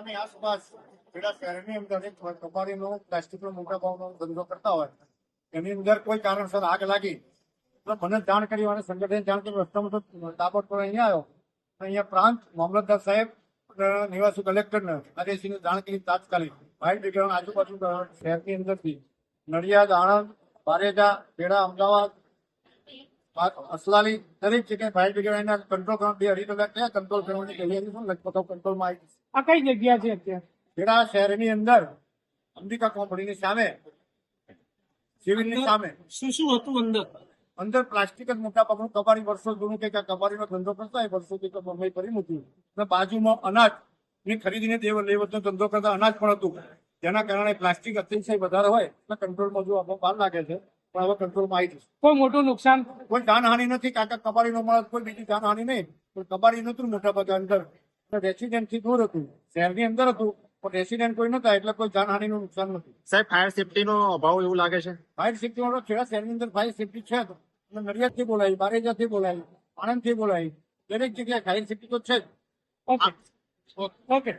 નડિયાદની આસપાસ ખેડા શહેરની અંદર એક કબાડીનો પ્લાસ્ટિકનો મોટા ભાવનો ધંધો કરતા હોય એની અંદર કોઈ કારણસર આગ લાગી તો મને જાણ કરી અને સંગઠન જાણ કરી રસ્તામાં તો તાબડતોડ અહીંયા આવ્યો. અહીંયા પ્રાંત મામલતદાર સાહેબ નિવાસી કલેક્ટરને આદેશીને જાણ કરી તાત્કાલિક ફાયર બ્રિગેડ આજુબાજુ શહેરની અંદરથી નડિયાદ, આણંદ, બારેજા, ખેડા, અમદાવાદ, અસલાલી દરેક જગ્યાએ ફાયર બ્રિગેડ એના કંટ્રોલ કરવા 2-2.5 કલાક થયા. કંટ્રોલ કરવાની તૈયારી પણ લગભગ કંટ્રોલમાં આવી. આ કઈ જગ્યા છે અત્યારે? ખેડા શહેરની અંદર અંબિકા કોમ્પનીની સામે, સિવિલની સામે. શું શું હતું અંદર? અંદર પ્લાસ્ટિક જ મોટા ભાગનું કબાડી વર્ષો જૂનું કે કબાડીનો ધંધો કરતા હોય વર્ષોથી બંબઈ કરી મૂક્યું અને બાજુમાં અનાજની ખરીદીને લેવતનો ધંધો કરતા અનાજ પણ હતું. જેના કારણે પ્લાસ્ટિક અતિશય વધારે હોય એટલે કંટ્રોલમાં જો આપણો વાર લાગે છે પણ હવે કંટ્રોલમાં આવી જશે. કોઈ મોટું નુકસાન? કોઈ જાનહાનિ નથી. કાકા કબાડીનો મળે કોઈ બીજી જાનહાનિ નહીં, પણ કબાડી નતું મોટા ભાગે અંદર રેસિડેન્ટ થી દૂર હતું, શહેરની અંદર હતું પણ રેસિડેન્ટ કોઈ નતા એટલે કોઈ જાનહાનિનું નુકસાન નથી. સાહેબ, ફાયર સેફટી નો અભાવ એવું લાગે છે? ફાયર સેફટી વાળો ખેડા શહેરની અંદર ફાયર સેફટી છે. નડિયાદ થી બોલાવી, બારેજા થી બોલાવી, આણંદ થી બોલાવી, દરેક જગ્યાએ ફાયર સેફટી તો છે જ. Okay okay.